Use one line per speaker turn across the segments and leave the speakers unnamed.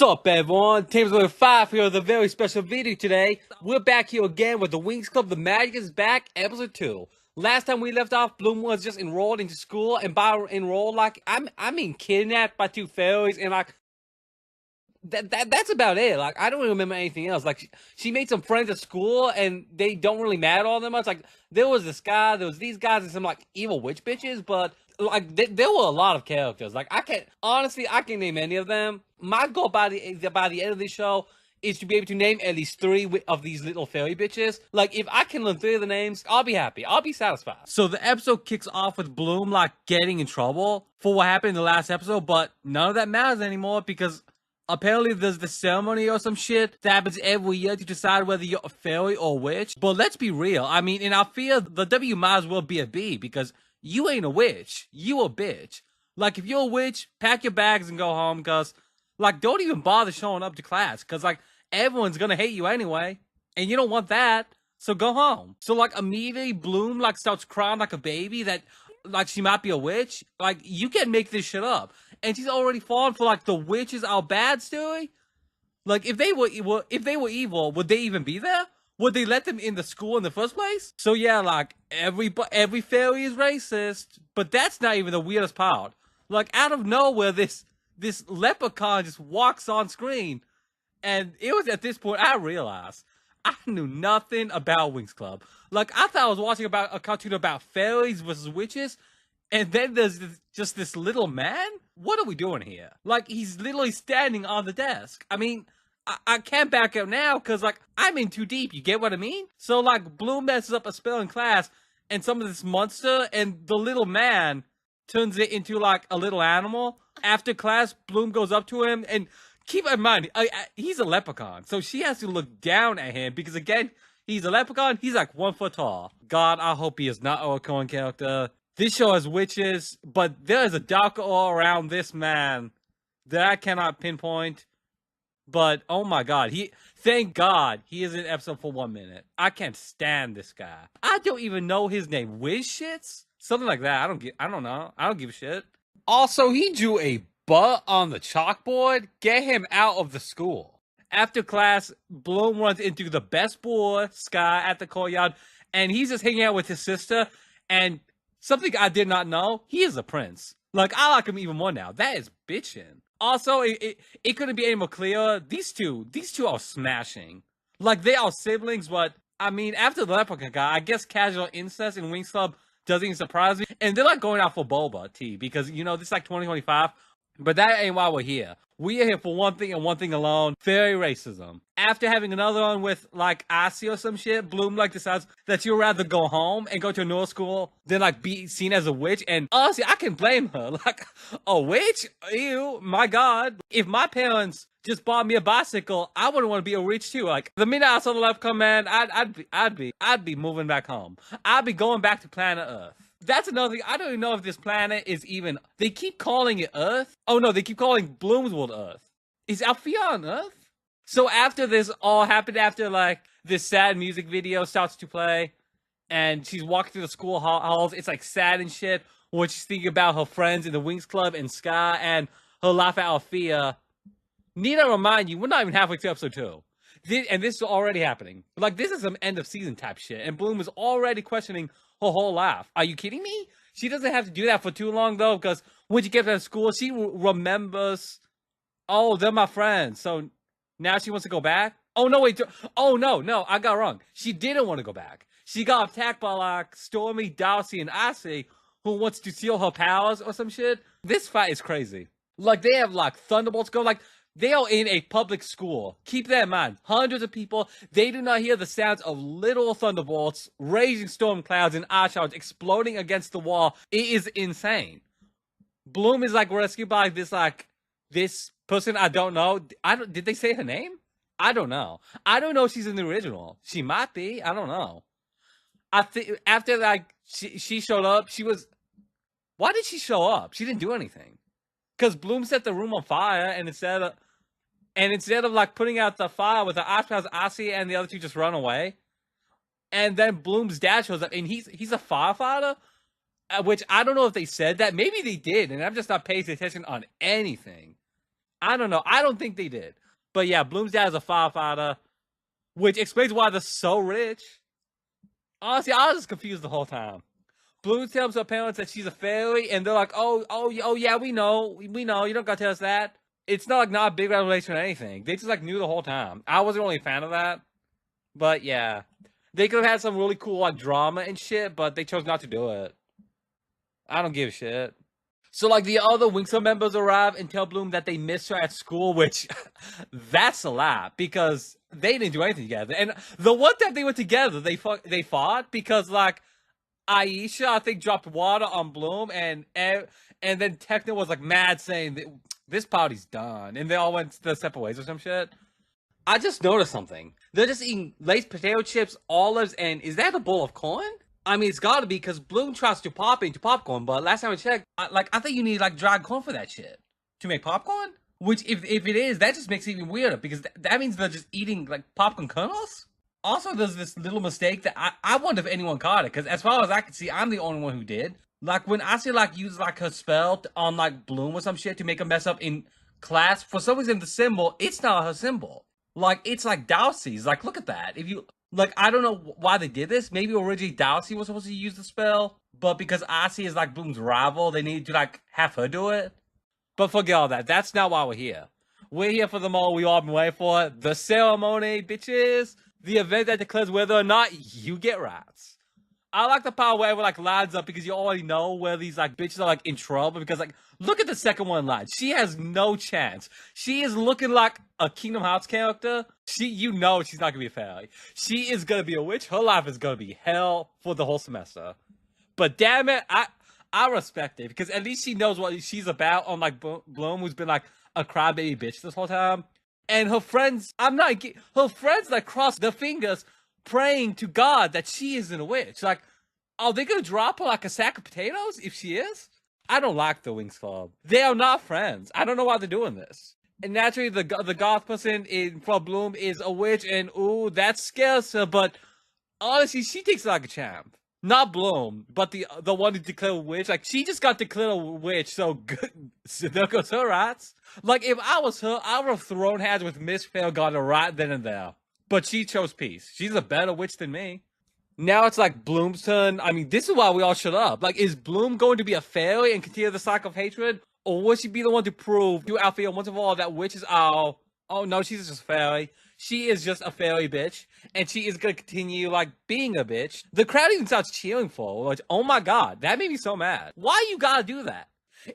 Sup everyone, TamersArchiveFlora'sBiggestFan here with a very special video today. We're back here again with the Winx Club. The Magic is back, episode 2. Last time we left off, Bloom was just enrolled into school, and by enrolled, like, I mean kidnapped by 2 fairies, and like, that's about it. Like, I don't really remember anything else. Like, she made some friends at school, and they don't really matter all that much. Like, there was this guy, there was these guys, and some, like, evil witch bitches, but like, there were a lot of characters. Like, I can name any of them. My goal by the end of this show is to be able to name at least 3 of these little fairy bitches. Like, if I can learn 3 of the names, I'll be happy. I'll be satisfied. So the episode kicks off with Bloom, like, getting in trouble for what happened in the last episode, but none of that matters anymore because apparently there's the ceremony or some shit that happens every year to decide whether you're a fairy or a witch. But let's be real. I mean, in our field, the W might as well be a B because you ain't a witch. You a bitch. Like, if you're a witch, pack your bags and go home, because, like, don't even bother showing up to class, because, like, everyone's gonna hate you anyway, and you don't want that, so go home. So, like, immediately, Bloom, like, starts crying like a baby that, like, she might be a witch. Like, you can't make this shit up. And she's already fallen for, like, the witches are bad story. Like, if they were evil, would they even be there? Would they let them in the school in the first place? So yeah, like, every fairy is racist, but that's not even the weirdest part. Like, out of nowhere, this leprechaun just walks on screen, and it was at this point I realized I knew nothing about Winx Club. Like, I thought I was watching about a cartoon about fairies versus witches, and then there's just this little man? What are we doing here? Like, he's literally standing on the desk. I mean, I can't back out now because, like, I'm in too deep. You get what I mean? So, like, Bloom messes up a spell in class and some of this monster, and the little man turns it into, like, a little animal. After class, Bloom goes up to him, and keep in mind, he's a leprechaun. So she has to look down at him because, again, he's a leprechaun. He's, like, 1 foot tall. God, I hope he is not a recurring character. This show has witches, but there is a dark aura around this man that I cannot pinpoint. But, oh my god, thank God he is in episode for 1 minute. I can't stand this guy. I don't even know his name. Wiz Shits? Something like that. I don't know. I don't give a shit. Also, he drew a butt on the chalkboard. Get him out of the school. After class, Bloom runs into the best boy, Sky, at the courtyard, and he's just hanging out with his sister, and something I did not know, he is a prince. Like, I like him even more now. That is bitchin'. Also, it couldn't be any more clear. These two are smashing. Like, they are siblings, but, I mean, after the leprechaun guy, I guess casual incest in Winx Club doesn't even surprise me. And they're, like, going out for boba tea, because, you know, this is, like, 2025. But that ain't why we're here. We are here for one thing and one thing alone: fairy racism. After having another one with, like, Asi or some shit, Bloom, like, decides that she'd rather go home and go to a newer school than, like, be seen as a witch. And honestly, I can blame her. Like, a witch? Ew, my god. If my parents just bought me a bicycle, I wouldn't want to be a witch too. Like, the minute I saw the leprechaun man, I'd be moving back home. I'd be going back to planet Earth. That's another thing. I don't even know if this planet is even... They keep calling it Earth. Oh, no, they keep calling Bloom's World Earth. Is Althea on Earth? So after this all happened, after, like, this sad music video starts to play, and she's walking through the school halls, it's, like, sad and shit, when she's thinking about her friends in the Winx Club and Sky and her laugh at Althea. Need I remind you, we're not even halfway through episode 2. And this is already happening. Like, this is some end-of-season type shit, and Bloom is already questioning her whole life. Are you kidding me? She doesn't have to do that for too long, though, because when she gets to school, she remembers, oh, they're my friends, so now she wants to go back? Oh, no, wait. Oh, no, I got wrong. She didn't want to go back. She got attacked by, like, Stormy, Darcy, and Asi, who wants to steal her powers or some shit. This fight is crazy. Like, they have, like, thunderbolts go, like... They are in a public school. Keep that in mind. Hundreds of people. They do not hear the sounds of literal thunderbolts, raging storm clouds, and ice showers exploding against the wall. It is insane. Bloom is, like, rescued by this person I don't know. Did they say her name? I don't know. I don't know if she's in the original. She might be. I don't know. I think after, like, she showed up, she was... Why did she show up? She didn't do anything. Because Bloom set the room on fire, and instead of like putting out the fire with the Oshpowers, Asi and the other 2 just run away. And then Bloom's dad shows up, and he's a firefighter, which I don't know if they said that. Maybe they did, and I'm just not paying attention on anything. I don't know. I don't think they did. But yeah, Bloom's dad is a firefighter, which explains why they're so rich. Honestly, I was just confused the whole time. Bloom tells her parents that she's a fairy, and they're like, oh, yeah, we know, you don't gotta tell us that. It's not a big revelation or anything. They just like knew the whole time. I wasn't really a fan of that, but yeah, they could have had some really cool like drama and shit, but they chose not to do it. I don't give a shit. So like the other Winx Club members arrive and tell Bloom that they miss her at school, which that's a lot because they didn't do anything together. And the one time they were together, they fought because like Aisha, I think, dropped water on Bloom, and then Techno was like mad saying that this party's done, and they all went their separate ways or some shit. I just noticed something. They're just eating Lay's potato chips, olives, and is that a bowl of corn? I mean, it's gotta be because Bloom tries to pop it into popcorn, but last time I checked, I think you need like dried corn for that shit to make popcorn. Which, if it is, that just makes it even weirder because that means they're just eating like popcorn kernels. Also, there's this little mistake that I wonder if anyone caught it, because as far as I can see, I'm the only one who did. Like, when Asi, like, used, like, her spell on, like, Bloom or some shit to make her mess up in class, for some reason, the symbol, it's not her symbol. Like, it's, like, Dowsy's. Like, look at that. If you, like, I don't know why they did this. Maybe originally Dowsy was supposed to use the spell, but because Asi is, like, Bloom's rival, they needed to, like, have her do it. But forget all that. That's not why we're here. We're here for the moment we all been waiting for. The ceremony, bitches. The event that declares whether or not you get rats. I like the part where everyone like lines up because you already know where these like bitches are like in trouble because like look at the second one line. She has no chance. She is looking like a Kingdom Hearts character. You know she's not gonna be a fairy. She is gonna be a witch. Her life is gonna be hell for the whole semester. But damn it, I respect it because at least she knows what she's about. Unlike Bloom, who's been like a crybaby bitch this whole time. And her friends, her friends like cross their fingers praying to God that she isn't a witch. Like, are they gonna drop her like a sack of potatoes if she is? I don't like the Winx Club. They are not friends. I don't know why they're doing this. And naturally, the goth person in front of Bloom is a witch, and ooh, that scares her. But honestly, she takes it like a champ. Not Bloom, but the one who declared a witch. Like, she just got declared a witch, so good. So there goes her rats. Like, if I was her, I would have thrown hands with Miss Fail, got a rat then and there. But she chose peace. She's a better witch than me. Now it's like Bloom's turn. I mean, this is why we all shut up. Like, is Bloom going to be a fairy and continue the cycle of hatred? Or will she be the one to prove to Althea once and for all that witches are... Oh, no, she's just a fairy. She is just a fairy bitch. And she is going to continue, like, being a bitch. The crowd even starts cheering for her. Like, oh my god, that made me so mad. Why you gotta do that?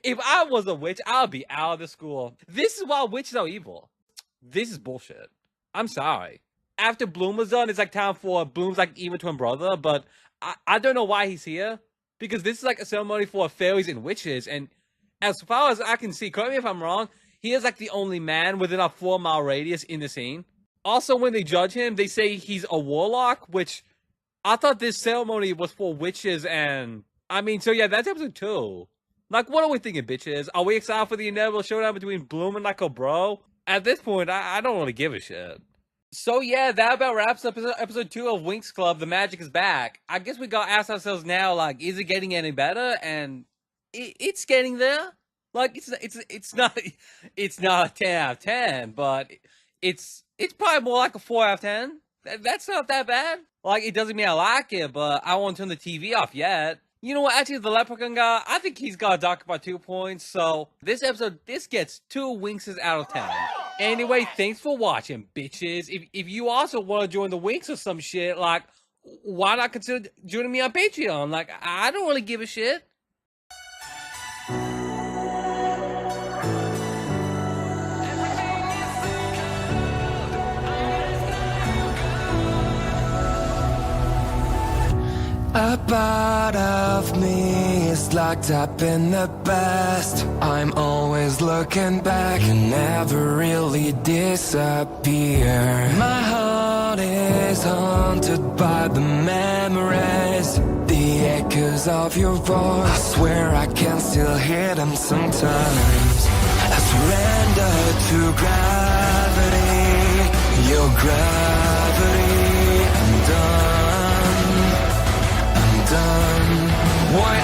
If I was a witch, I would be out of the school. This is why witches are evil. This is bullshit. I'm sorry. After Bloom was done, it's like time for Bloom's like evil twin brother, but I don't know why he's here. Because this is like a ceremony for fairies and witches, and as far as I can see, correct me if I'm wrong, he is like the only man within a 4-mile radius in the scene. Also, when they judge him, they say he's a warlock, which I thought this ceremony was for witches, and I mean, so yeah, that's episode 2. Like, what are we thinking, bitches? Are we excited for the inevitable showdown between Bloom and like a bro? At this point, I don't really give a shit. So yeah, that about wraps up episode 2 of Winx Club. The magic is back. I guess we gotta ask ourselves now, like, is it getting any better? And it's getting there. Like, it's not a 10 out of 10, but it's probably more like a 4 out of 10. That's not that bad. Like, it doesn't mean I like it, but I won't turn the TV off yet. You know what, actually, the leprechaun guy, I think he's got a dock by 2 points, so this episode, this gets 2 Winxes out of 10. Anyway, thanks for watching, bitches. If you also want to join the Winx or some shit, like, why not consider joining me on Patreon? Like, I don't really give a shit.
A part of me is locked up in the past. I'm always looking back and never really disappear. My heart is haunted by the memories, the echoes of your voice. I swear I can still hear them sometimes. I surrender to gravity, your gravity. I'm done. Why